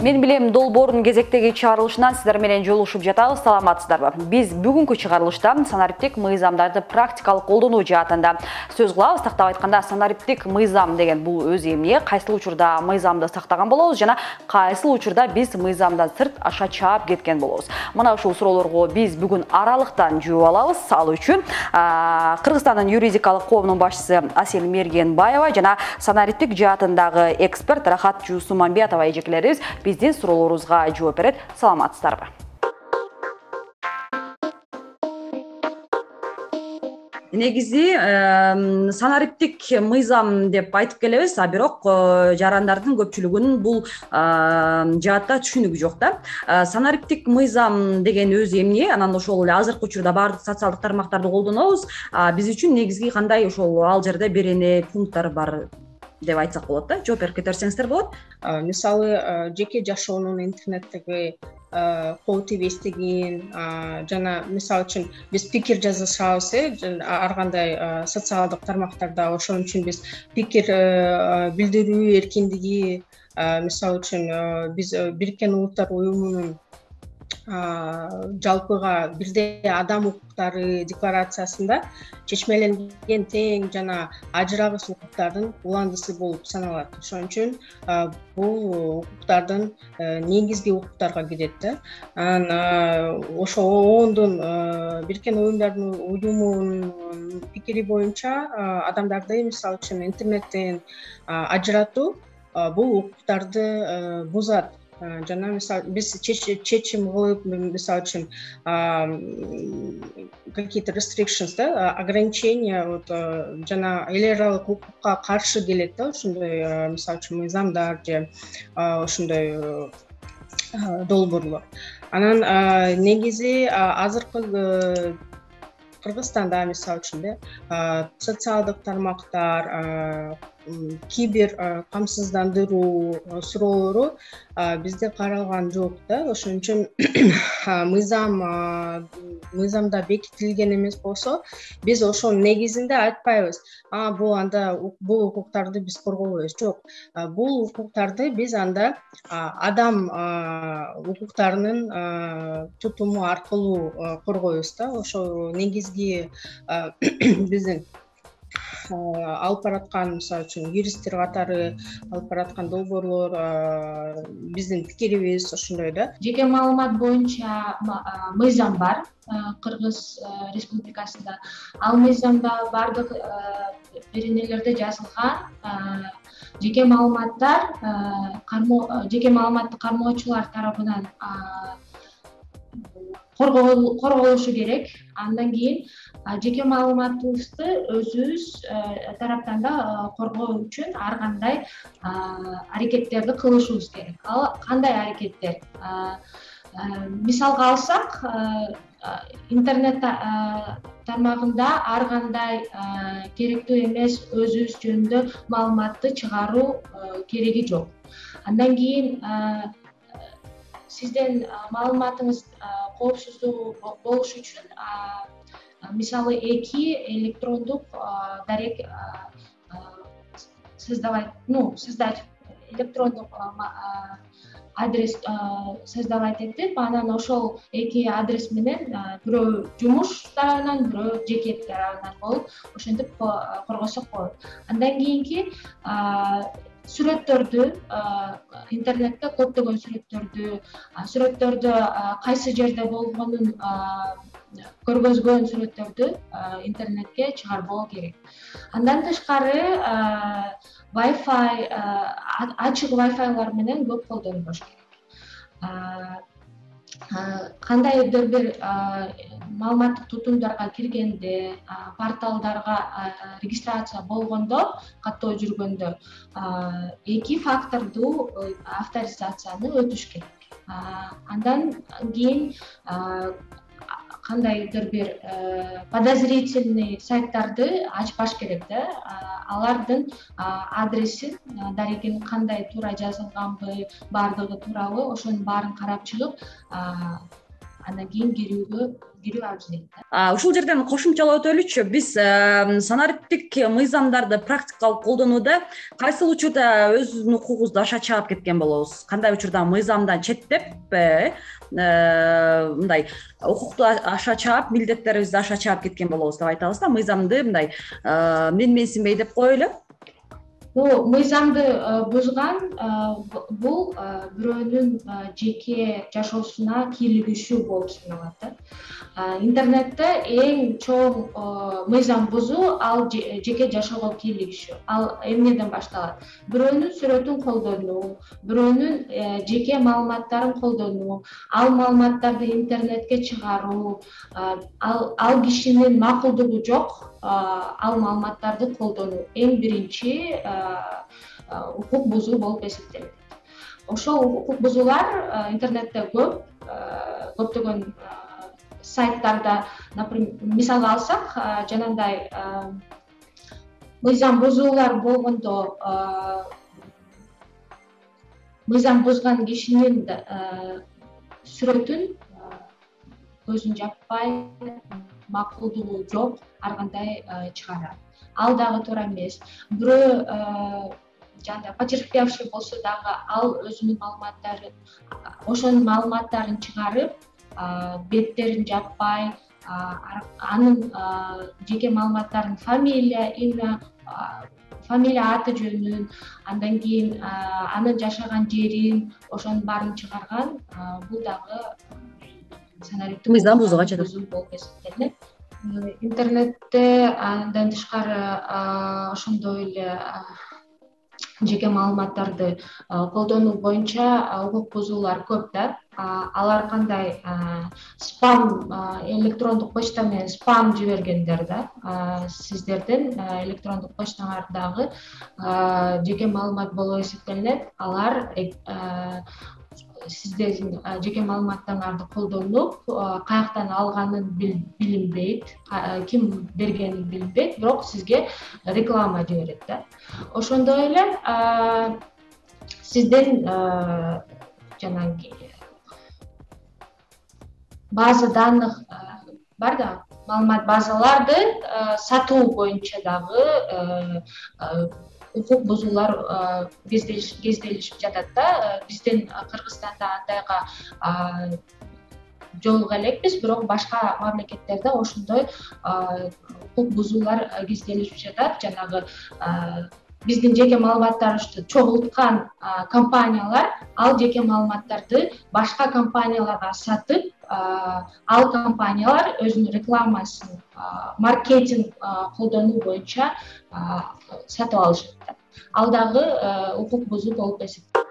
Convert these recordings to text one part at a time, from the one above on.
Мен билем долбоордун кезектеги чыгарылышынан сиздер менен жолугушуп жатабыз. Саламатсыздарбы? Биз бүгүнкү чыгарылышта санариптик мыйзамдарды практикалык колдонуу жаатында сөз кылабыз. Тактап айтканда, санариптик мыйзам деген бул өз эмне, кайсыл учурда мыйзамды сактаган болобуз жана кайсыл учурда биз мыйзамдан сырт аша чаап кеткен болобуз. Мына ушул суроолорго биз бүгүн аралыктан жооп алабыз. Ал үчүн Кыргызстандын юридикалык коомунун башчысы Асель Мергенбаева жана санариптик жаатындагы эксперт Рахат Жусумамбетова эжекелерибиз биздин суроолорубузга жооп берет. Саламатсыздарбы? Негизи санариптик мыйзам деп айтып келебиз, бирок жарандардын көпчүлүгүнүн бул жаатта түшүнүгү жок да. Санариптик мыйзам деген өз эмне? Анан ошол эле азыркы учурда баардык социалдык тармактарды колдонобуз. Биз үчүн негизги кандай ошол ал жерде берене пункттар бар деп айтсак болот да. Жооп берип кетерсеңиздер болот. Мисалы, жеке жашоонун интернеттеги кол тийбестигин жана мисалы үчүн биз пикир жазышабыз, ар кандай социалдык тармактарда, ошон үчүн биз пикир билдирүү эркиндиги, мисалы үчүн биз Бириккен Улуттар уюмунун жалпыга бирдей адам укуктары декларациясында чечмеленген тең жана ажырагыс укуктардын уландысы болуп саналат. Ошон үчүн бул укуктардын негизги укуктарга кирет да. Анан ошо оондун Бириккен Уюмдардын уюмунун пикири боюнча адамдарды мисалы үчүн интернеттен ажыратуу бул укуктарды бузат. Жана мисалы биз чечим кылып, мисалы үчүн какие-то restrictions да, ограничения жана эл аралык укукка каршы келет да, ошондой мисалы үчүн мыйзамдар же ошондой долбоорлор. Анан негизи азыркы Кыргызстанда мисалы үчүн социалдык тармактар, кибер камсыздандыруу суроолору бизде каралган жок да. Ошон үчүн мыйзамда бекитилген эмес болсо, биз ошонун негизинде айтпайбыз. Бул анда бул укуктарды биз коргобойбуз. Жок. Бул укуктарды биз анда адам укуктарынын тутуму аркылуу коргойбуз да. Ошо негизги биздин алып бараткан, мисалы үчүн юристтер катары алып бараткан долбоорлор, биздин пикирибиз ошондой да. Жеке маалымат боюнча мыйзам бар Кыргыз Республикасында. Ал мыйзамда бардык беренелерде жазылган жеке маалыматтар жеке маалыматты кармоочулар тарабынан корголушу керек. Андан кийин жеке маалыматыбызды өзүбүз тараптан да коргоо үчүн ар кандай аракеттерди кылышыбыз керек. Ал кандай аракеттер? Мисалга алсак, интернет тармагында ар кандай керектүү эмес өзүбүз жөнүндө маалыматты чыгаруу кереги жок. Андан кийин сиздин маалыматыңыз коопсуздуу болуш үчүн мисалы 2 электрондук дарек создавать, создать электрондук адрес создавать этип, анан ошол 2 адрес менен бирөө жумуш тарабынан, бирөө жеке тарабынан болуп, ошентип коргосок болот. Андан кийинки сүрөттөрдү, интернетте көптөгөн сүрөттөрдү кайсы жерде болгонун көргөзгөн сүрөттөрдү интернетке чыгарбоо керек. Андан тышкары Wi-Fi, ачык Wi-Fi'лар менен көп колдонбош керек. Кандайдыр бир маалыматтык тутумдарга киргенде, порталдарга регистрация болгондо, каттоо жүргөндө 2 фактордуу авторизацияны өтүш керек. Андан кийин кандайдыр бир подозрительный сайттарды ачпаш керек да. Алардын адресин, дарегин кандай туура жазылганбы, бардыгы туурабы, ошонун баарын карап чыгып андан кийин кирүү абзел. Ушул жерден кошумчалап өтөлүчү. Биз санариптик мыйзамдарды практикалык колдонууда кайсыл учурда өзүбүздүн укугубузду аша чаап кеткен болобуз? Кандай учурда мыйзамдан четтеп, мындай укукту аша чаап, милдеттерибизди аша чаап кеткен болобуз деп айтабыз да. Мыйзамды мындай менсинбей деп коелу. Мыйзамды бузган бул бирөөнүн жеке жашоосуна кийлигишүү болуп саналат. Интернетте эң чоң мыйзам бузуу ал жеке жашоого кийлигишүү. Ал эмнеден башталат? Бирөөнүн сүрөтүн колдонуу, бирөөнүн жеке маалыматтарын колдонуу, ал маалыматтарды интернетке чыгаруу, ал кишинин макулдугу жок ал маалыматтарды колдонуу эң биринчи укук бузуу болуп эсептелет. Ошол укук бузуулар интернетте көптөгөн сайттарда, например, мисалга алсак, жанагындай мыйзам бузуулар болгондо мыйзам бузган кишинин сүрөтүн көзүн жаппай, макулдугу жок ар кандай чыгарат. Ал дагы туура эмес. Бирөө жана потерпевший болсо дагы ал өзүнүн маалыматтарын, ошонун маалыматтарын чыгарып, беттерин жаппай, анын жеке маалыматтарын, фамилия, имя, фамилия, аты жөнүн, андан кийин анын жашаган жерин, ошонун баарын чыгарган, бул дагы санариптик мыйзам бузууга жатат болуп эсептелет. Интернетте андан тышкары ошондой эле жеке маалыматтарды колдонуу боюнча укук бузуулар көп да. Алар кандай? Спам, электрондук почта менен спам жибергендер да. Сиздердин электрондук почтаңардагы жеке маалымат болуп эсептелинет. Алар сиздердин жеке маалыматтарыңарды колдонуп, каяктан алганын билинбейт, ким бергенин билинбейт, бирок сизге реклама жиберет да. Ошондой эле сиздин жанагы база данных бар да, маалымат базаларды сатуу боюнча дагы укук бузуулар кезделишип жатат да. Биздин Кыргызстанда андайга жолуга элекпиз, бирок башка мамлекеттерде ошондой укук бузуулар кезделишип жатат. Жанагы биздин жеке маалыматтарыбызды чогулткан компаниялар ал жеке маалыматтарды башка компанияларга сатып, ал компаниялар өзүнүн рекламасын, маркетинг колдонуу боюнча сатып алышат. Ал дагы укук бузуу болуп эсептелет.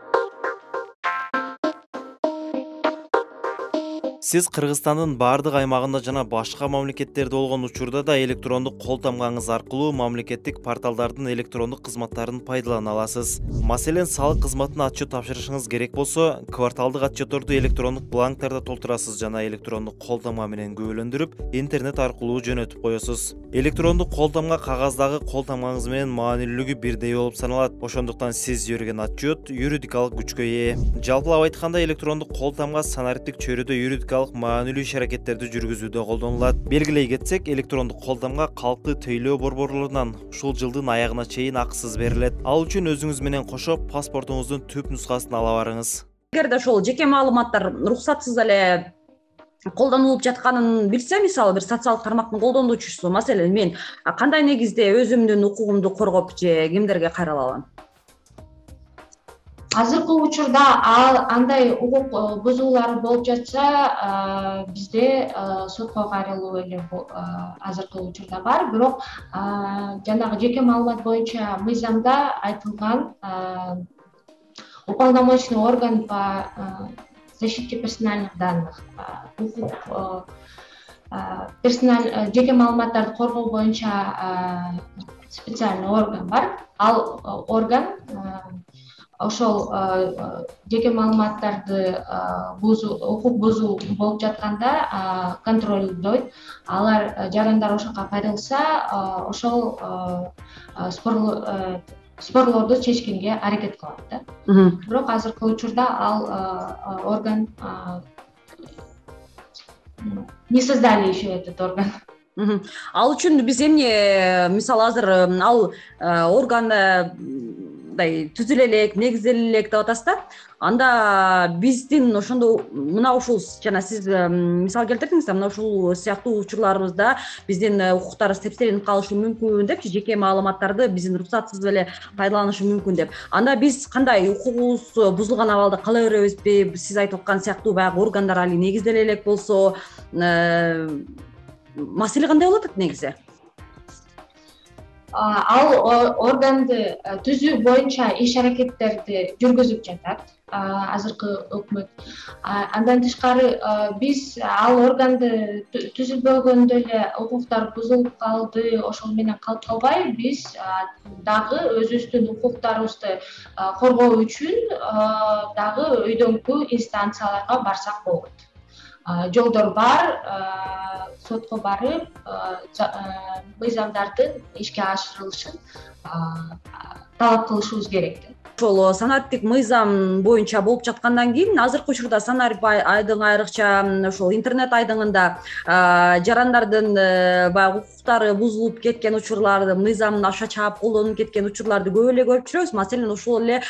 Сиз Кыргызстандын бардык аймагында жана башка мамлекеттерде болгон учурда да электрондук кол тамгаңыз аркылуу мамлекеттик порталдардын электрондук кызматтарын пайдалана аласыз. Маселен, салык кызматына отчет тапшырышыңыз керек болсо, кварталдык отчетторду электрондук бланктарда толтурасыз жана электрондук кол тамга менен күбөлөндүрүп, интернет аркылуу жөнөтүп коесуз. Электрондук кол тамга кагаздагы кол тамгаңыз менен маанилүүлүгү бирдей болуп саналат. Ошондуктан сиз жиберген отчет юридикалык күчкө ээ. Жалпылап айтканда, электрондук кол тамга санариптик чөйрөдө юридикалык маанилүү иш-аракеттерди жүргүзүүдө колдонулат. Белгилей кетсек, электрондук кол тамга калктуу тейлөө борборлорунан ушул жылдын аягына чейин акысыз берилет. Ал үчүн өзүңүз менен кошо паспортуңуздун түп нускасын ала барыңыз. Эгерде ошол жеке маалыматтар уруксатсыз эле колдонулуп жатканын билсе, мисалы бир социалдык тармактын колдонуучусу, маселен, мен кандай негизде өзүмдүн укугумду коргоп же кимдерге кайрыла алам? Азыркы учурда андай укук бузуулар болуп жатса, бизде сотко кайрылуу эле азыркы учурда бар. Бирок жанагы жеке маалымат боюнча мыйзамда айтылган уполномоченный орган по защите персональных данных, жеке маалыматтарды коргоо боюнча специальный орган бар. Ал орган ошол жеке маалыматтарды укук бузуу болуп жатканда контролдойт. Алар жарандар ошоко кайрылса, ошол спорлорду чечкенге аракет кылат да. Бирок азыркы учурда ал орган не создали еще этот орган. Ал үчүн биз эмне мисалы азыр ал органдай түзүлө элек, негизделе элек деп атасыз да. Анда биздин ошондо мына ушул жана сиз мисал келтирдиңиз да, мына ушул сыяктуу учурларыбызда биздин укуктарыбыз тепселенип калышы мүмкүн депчи, жеке маалыматтарды биздин уруксатсыз эле пайдаланышы мүмкүн деп. Анда биз кандай укугубуз бузулган абалда кала беребизби? Сиз айтып аткан сыяктуу баягы органдар али негизделе элек болсо маселе кандай болот негизи? Ал органды түзүү боюнча иш аракеттерди жүргүзүп жатат азыркы өкмөт. Андан тышкары биз ал органды түзүлбөгөндө эле укуктар бузулуп калды, ошол менен калып калбай, биз дагы өзүбүздүн укуктарыбызды коргоо үчүн дагы өйдөңкү инстанцияларга барсак болот. Жолдор бар, сотко барып, мыйзамдардын ишке ашырылышын талап кылышыбыз керек. Ошол санариптик мыйзам боюнча болуп жаткандан кийин азыркы учурда санарип айдың айрыкча ошол интернет айдыңында жарандардын баягы укуктары бузулуп кеткен учурларды, мыйзамдын аша чаап колдонуп кеткен учурларды көп эле көрүп жүрөбүз. Маселен, ошол эле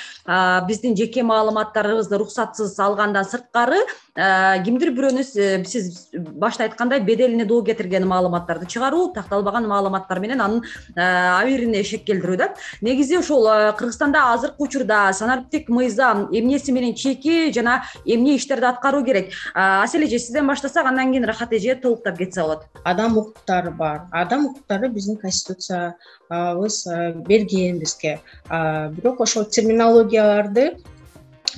биздин жеке маалыматтарыбызды руксатсыз алгандан сырткары кимдир бирөөнү сиз башта айткандай беделине доо кетирген маалыматтарды чыгаруу, такталбаган маалыматтар менен анын абийирине шек келтирүү да. Негизи ошол Кыргызстанда азыркы учурда санариптик мыйзам эмнеси менен чейки жана эмне иштерди аткаруу керек? Асель эже, сизден баштасак, андан кийин Рахат эже толуктап кетсе болот. Адам укуктары бар. Адам укуктары биздин конституциябыз берген бизге. Бирок ошол терминологияларды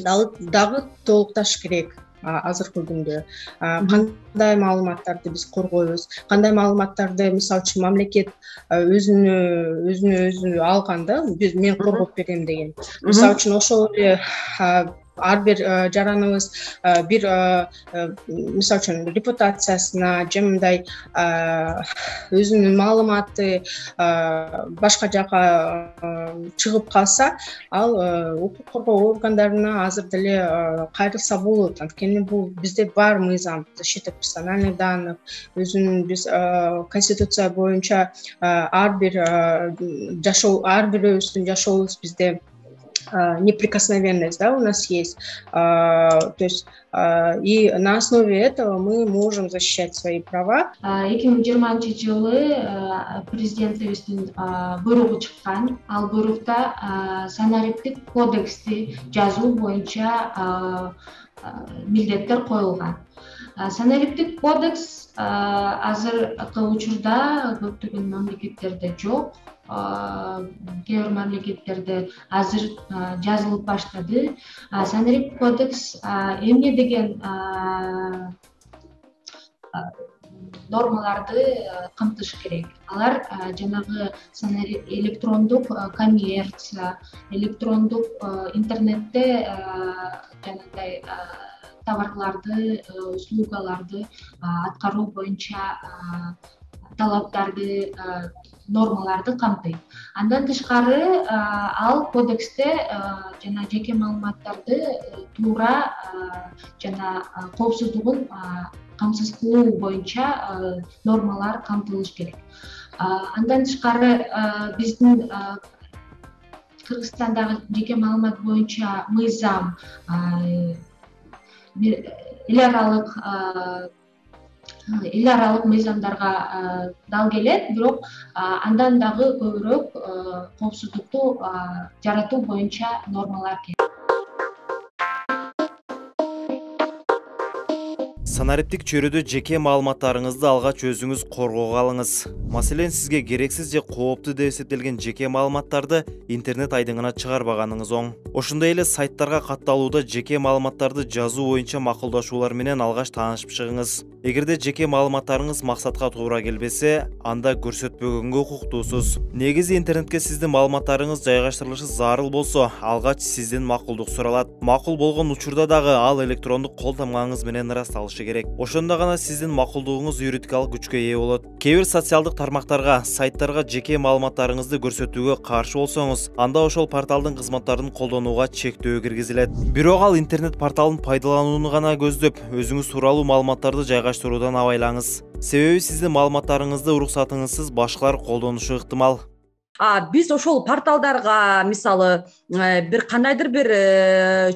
дагы толукташ керек. Азыркы күндө кандай маалыматтарды биз коргойбуз, кандай маалыматтарды мисалы үчүн мамлекет өзүнө алганда, мен коргоп берем деген. Мисалы үчүн ошол эле ар бир жараныбыз бир мисалы үчүн репутациясына же мындай өзүнүн маалыматы башка жака чыгып калса, ал укук коргоо органдарына азыр деле кайрылса болот. Анткени бул бизде бар мыйзам, защита персональных данных, өзүнүн биз конституция боюнча ар бирөөбүздүн жашообуз бизде неприкосновенность, да, у нас есть. То есть и на основе этого мы можем защищать свои права. 2020-жылы президентибиздин буйругу чыккан. Ал буйрукта санариптик кодексти жазуу боюнча милдеттер коюлган. Санариптик кодекс азыркы учурда көптөгөн мамлекеттерде жок. Кээ бир мамлекеттерде азыр жазылып баштады. Санариптик кодекс эмне деген нормаларды камтыш керек. Алар жанагы электрондук коммерция, электрондук интернетте жанагындай товарларды, услугаларды аткаруу боюнча талаптарды, нормаларды камтыйт. Андан тышкары ал кодексте жана жеке маалыматтарды туура жана коопсуздугун камсыз кылуу боюнча нормалар камтылыш керек. Андан тышкары биздин Кыргызстандагы жеке маалымат боюнча мыйзам эл аралык мыйзамдарга дал келет, бирок андан дагы көбүрөөк коопсуздукту жаратуу боюнча нормалар керек. Санариптик чөйрөдө жеке маалыматтарыңызды алгач өзүңүз коргоого алыңыз. Маселен, сизге керексиз же кооптуу деп эсептелген жеке маалыматтарды интернет айдыңына чыгарбаганыңыз оң. Ошондой эле сайттарга катталууда жеке маалыматтарды жазуу боюнча макулдашуулар менен алгач таанышып чыгыңыз. Эгерде жеке маалыматтарыңыз максатка туура келбесе, анда көрсөтпөгөнгө укуктуусуз. Негизи интернетке сиздин маалыматтарыңыз жайгаштырылышы зарыл болсо, алгач сизден макулдук суралат. Макул болгон учурда дагы ал электрондук кол тамгаңыз менен ырасталышы керек. Ошондо гана сиздин макулдугуңуз юридикалык күчкө ээ болот. Кээ бир социалдык тармактарга, сайттарга жеке маалыматтарыңызды көрсөтүүгө каршы болсоңуз, анда ошол порталдын кызматтарын колдонууга чектөө киргизилет. Бирок ал интернет порталын пайдаланууну гана көздөп, өзүңүз тууралуу маалыматтарды жайгаштырып алмаштыруудан абайлаңыз. Себеби сиздин маалыматтарыңызды уруксатыңызсыз башкалар колдонушу ыктымал. Биз ошол порталдарга мисалы бир кандайдыр бир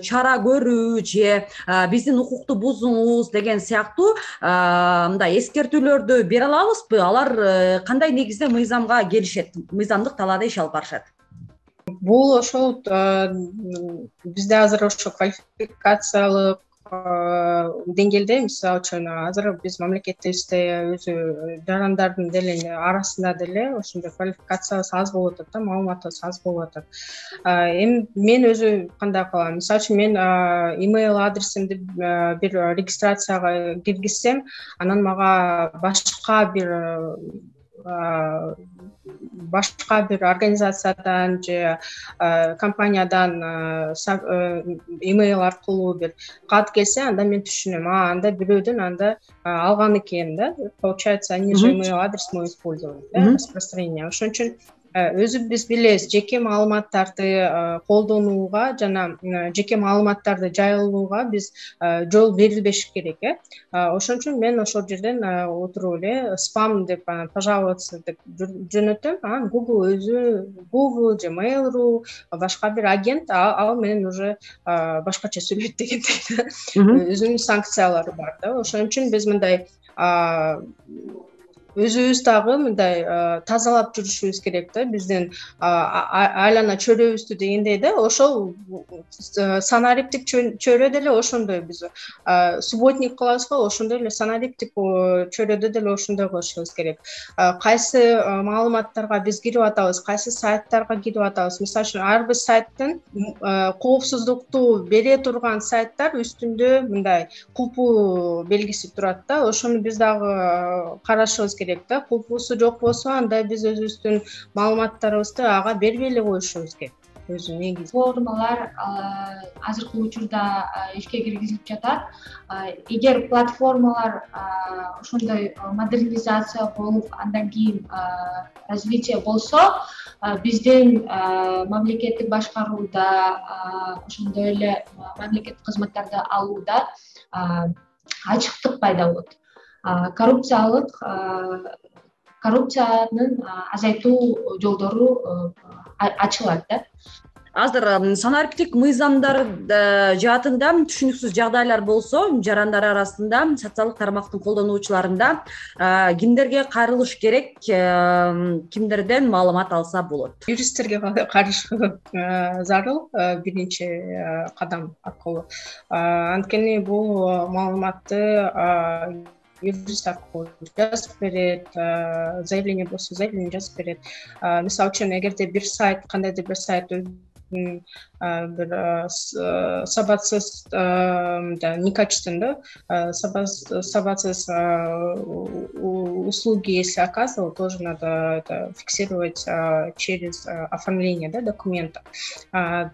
чара көрүү же биздин укукту бузуңуз деген сыяктуу мындай эскертүүлөрдү бере алабызбы? Алар кандай негизде мыйзамга келишет, мыйзамдык талаада иш алып барышат? Бул ошол бизде азыр ошо квалификациялык деңгээлде, мисалы үчүн азыр биз мамлекетибизде өзү жарандардын деле арасында деле ошондой квалификациябыз аз болуп атат да, маалыматыбыз аз болуп атат. Эми мен өзү кандай кылам? Мисалы үчүн мен имейл адресимди бир регистрацияга киргизсем, анан мага башка бир организациядан же компаниядан имейл аркылуу бир кат келсе, анда мен түшүнөм, анда бирөөдөн анда алган экен да. Получается, они же имейл адрес мой использовали, да, распространение. Ошон үчүн өзүбүз билебиз, жеке маалыматтарды колдонууга жана жеке маалыматтарды жайылууга биз жол берилбеш керек, Ошон үчүн мен ошол жерден отуруп эле спам деп пожаловаться деп жөнөтөм. Google же Mail.ru башка бир агент ал менен уже башкача сүйлөйт дегендей, өзүнүн санкциялары бар да. Ошон үчүн биз мындай өзүбүз дагы мындай тазалап жүрүшүбүз керек да, биздин айлана чөйрөбүздү дегендей да. Ошол санариптик чөйрө деле ошондой, биз субботник кылабыз го, ошондой эле санариптик чөйрөдө деле ошондой кылышыбыз керек. Кайсы маалыматтарга биз кирип атабыз, кайсы сайттарга кирип атабыз. Мисалы үчүн ар бир сайттын коопсуздукту бере турган сайттар үстүндө мындай купу белгиси турат да. Ошону биз дагы карашыбыз керек да. Купусу жок болсо, анда биз өзүбүздүн маалыматтарыбызды ага бербей эле коюшубуз керек. Өзү негизи платформалар азыркы учурда ишке киргизилип жатат. Эгер платформалар ошондой модернизация болуп, андан кийин развитие болсо, биздин мамлекеттик башкарууда, ошондой эле мамлекеттик кызматтарды алууда ачыктык пайда болот. Коррупциянын азайтуу жолдору ачылат да. Азыр санариптик мыйзамдар жаатында түшүнүксүз жагдайлар болсо, жарандар арасында, социалдык тармактын колдонуучуларында кимдерге кайрылыш керек, кимдерден маалымат алса болот? Юристтерге кайрылыш зарыл, биринчи кадам аркылуу. Анткени бул маалыматты юрист аркылуу жазып берет, заявление болсо заявление жазып берет. Мисалы үчүн, эгерде бир сайт, кандайдыр бир сайт бир сабатсыз, некачественный, сабатсыз услуги, если оказывал, тоже надо это фиксировать через оформление, да, документа.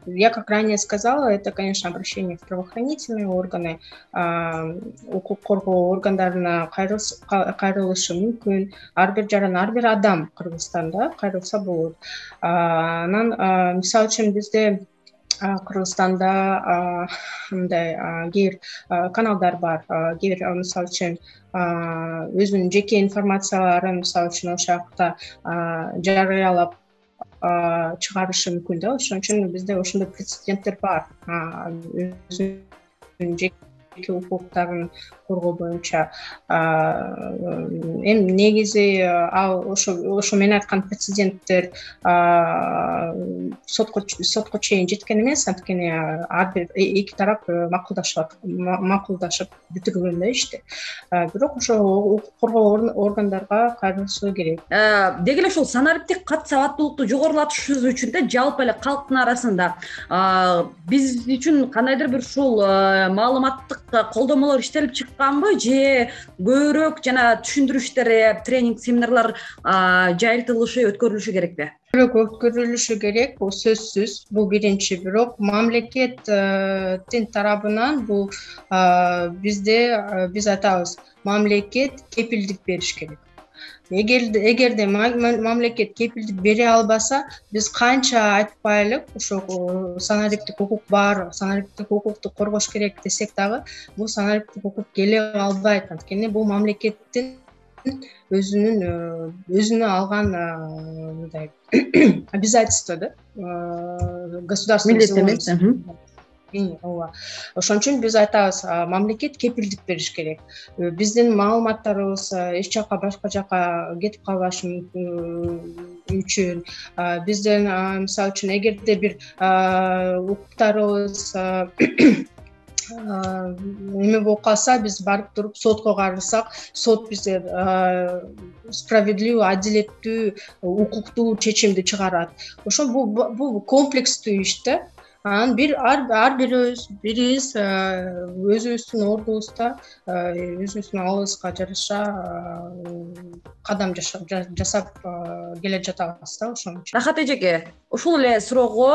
Я, как ранее сказала, это, конечно, обращение в правоохранительные органы, укук коргоо органдарына кайрылышы мүмкүн. Ар бир жаран, ар бир адам Кыргызстанда кайрылса болот. Анан мисалы үчүн бизде Кыргызстанда мындай кээ бир каналдар бар, кээ бир мисалы үчүн өзүнүн жеке информацияларын мисалы үчүн ошол жакта жарыялап чыгарышы мүмкүн да. Ошон үчүн бизде ошондой прецеденттер бар. Өзүнүн жеке укуктарын коргоо боюнча. Эми негизи ошо мен айткан прецеденттер сотко чейин жеткен эмес, анткени ар бир эки тарап макулдашып бүтүргөн да ишти. Бирок ошо укук коргоо органдарга кайрылышы керек. Деги эле ушул санариптик кат сабаттуулукту жогорулатыш үчүн да жалпы эле калктын арасында биз үчүн кандайдыр бир ушул маалыматтык колдомолор иштелип чыкканбы, же көбүрөөк жана түшүндүрүштөр, тренинг, семинарлар жайылтылышы, өткөрүлүшү керекпи? Өткөрүлүшү керек, бул сөзсүз. Бул биринчи. Бирок мамлекеттин тарабынан бул бизде биз айтабыз, мамлекет кепилдик бериш керек. эгерде мамлекет кепилдик бере албаса, биз канча айтпайлык ошо санариптик укук бар, санариптик укукту коргош керек десек дагы, бул санариптик укук келе албайт. Анткени бул мамлекеттин өзүнө алган мындай обязательство да, государственный. Ооба. Ошон үчүн биз айтабыз, мамлекет кепилдик бериш керек. Биздин маалыматтарыбыз эч жака башка жака кетип калбашы үчүн, биздин мисалы үчүн эгерде бир укуктарыбыз эме болуп калса, биз барып туруп сотко кайрылсак, сот бизге справедливый, адилеттүү, укуктуу чечимди чыгарат. Ошо бул комплекстүү иш да. Анан ар бирибиз өзүбүздүн ордубузда, өзүбүздүн алыбызга жараша кадам жасап келе жатабыз да ошон үчүн. Рахат эжеке, ушул эле суроого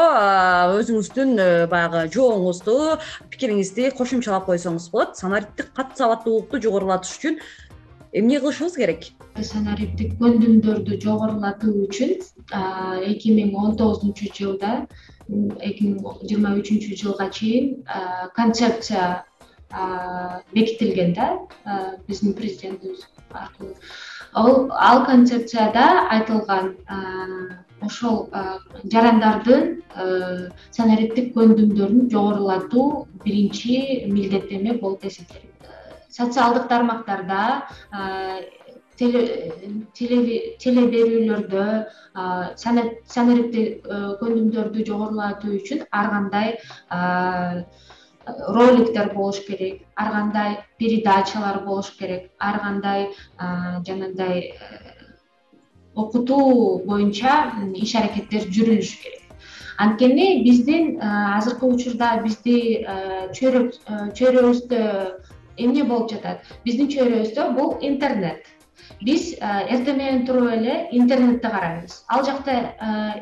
өзүңүздүн баягы жооңузду, пикириңизди кошумчалап койсоңуз болот. Санариптик кат сабаттуулукту жогорулатыш үчүн эмне кылышыбыз керек? Санариптик көндүмдөрдү жогорулатуу үчүн 2019 жылда 2023 жылга чейин концепция бекитилген да, биздин президентибиз аркылуу. Ал концепцияда айтылган ошол жарандардын санариптик көндүмдөрүн жогорулатуу биринчи милдеттеме болуп эсептелет. Социалдык тармактарда, телеберүүлөрдө санариптик көндүмдөрдү жогорулатуу үчүн ар кандай роликтер болуш керек, ар кандай передачалар болуш керек, ар кандай жанагындай окутуу боюнча иш аракеттер жүрүлүш керек. Анткени биздин азыркы учурда бизди чөйрөбүздө эмне болуп жатат? Биздин чөйрөбүздө бул интернет. Биз эртең менен туруп эле интернетти карайбыз. Ал жакта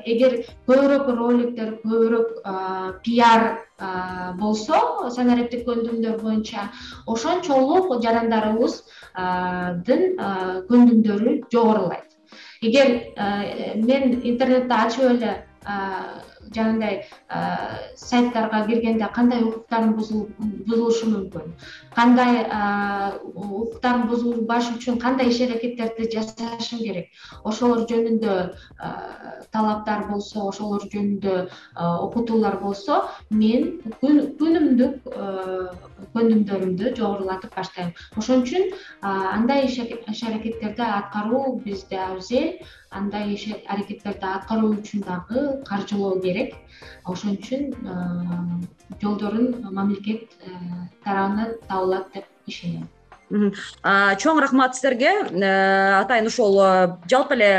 эгер көбүрөөк роликтер, көбүрөөк пиар болсо, санариптик көндүмдөр боюнча, ошончолук жарандарыбыздын көндүмдөрү жогорулайт. Эгер мен интернетти ачып эле жанагындай сайттарга киргенде кандай укуктарым бузулушу мүмкүн, кандай укуктарым бузулбаш үчүн кандай иш аракеттерди жасашым керек, ошолор жөнүндө талаптар болсо, ошолор жөнүндө окутуулар болсо, мен күнүмдүк көндүмдөрүмдү жогорулатып баштайм. Ошон үчүн андай иш аракеттерди аткаруу бизде абзел, андай иш аракеттерди аткаруу үчүн дагы каржылоо керек. Ошон үчүн жолдорун мамлекет тарабынан табылат деп ишенем. Чоң рахмат сиздерге. Атайын ушул жалпы эле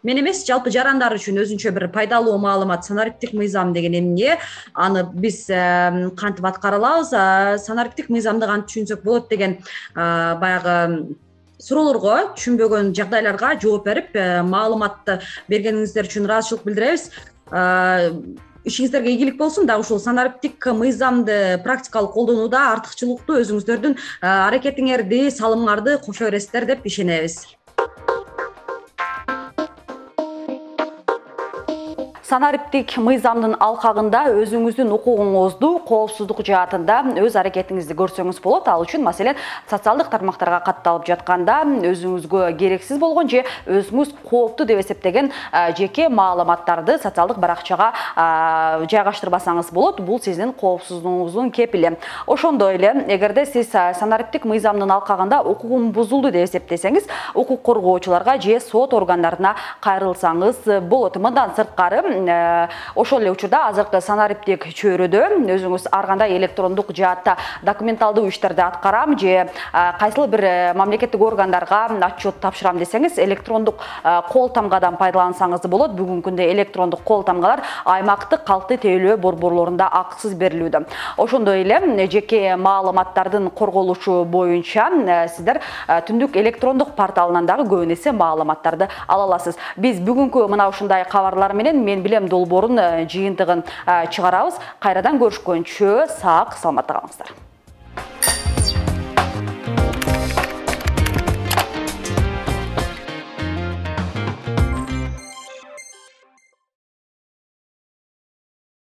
мен эмес, жалпы жарандар үчүн өзүнчө бир пайдалуу маалымат санариптик мыйзам деген эмне, аны биз кантип аткара алабыз, санариптик мыйзамды кантип түшүнсөк болот деген баягы суроолорго, түшүнбөгөн жагдайларга жооп берип, маалыматты бергениңиздер үчүн ыраазычылык билдиребиз. Ишиңиздерге ийгилик болсун. Дагы ушул санариптик мыйзамды практикалык колдонууда артыкчылыктуу өзүңүздөрдүн аракетиңерди, салымыңарды кошо бересиздер деп ишенебиз. Санариптик мыйзамдын алкагында өзүңүздүн укугуңузду коопсуздук жаатында өз аракетиңизди көрсөңүз болот. Ал үчүн маселен социалдык тармактарга катталып жатканда өзүңүзгө керексиз болгон же өзүңүз кооптуу деп эсептеген жеке маалыматтарды социалдык баракчага жайгаштырбасаңыз болот. Бул сиздин коопсуздугуңуздун кепили. Ошондой эле, эгерде сиз санариптик мыйзамдын алкагында укугум бузулду деп эсептесеңиз, укук коргоочуларга же сот органдарына кайрылсаңыз болот. Мындан сырткары ошол эле учурда азыркы санариптик чөйрөдө өзүңүз ар кандай электрондук жаатта документалдуу иштерди аткарам же кайсыл бир мамлекеттик органдарга отчет тапшырам десеңиз, электрондук кол тамгадан пайдалансаңыз болот. Бүгүнкү күндө электрондук кол тамгалар аймактык калкты тейлөө борборлорунда акысыз берилүүдө. Ошондой эле жеке маалыматтардын корголушу боюнча сиздер түндүк электрондук порталынан дагы көп нерсе маалыматтарды ала аласыз. Биз бүгүнкү мына ушундай кабарлар менен мен билем долбоорун жыйынтыгын чыгарабыз. Кайрадан көрүшкөнчө сак саламатта калыңыздар.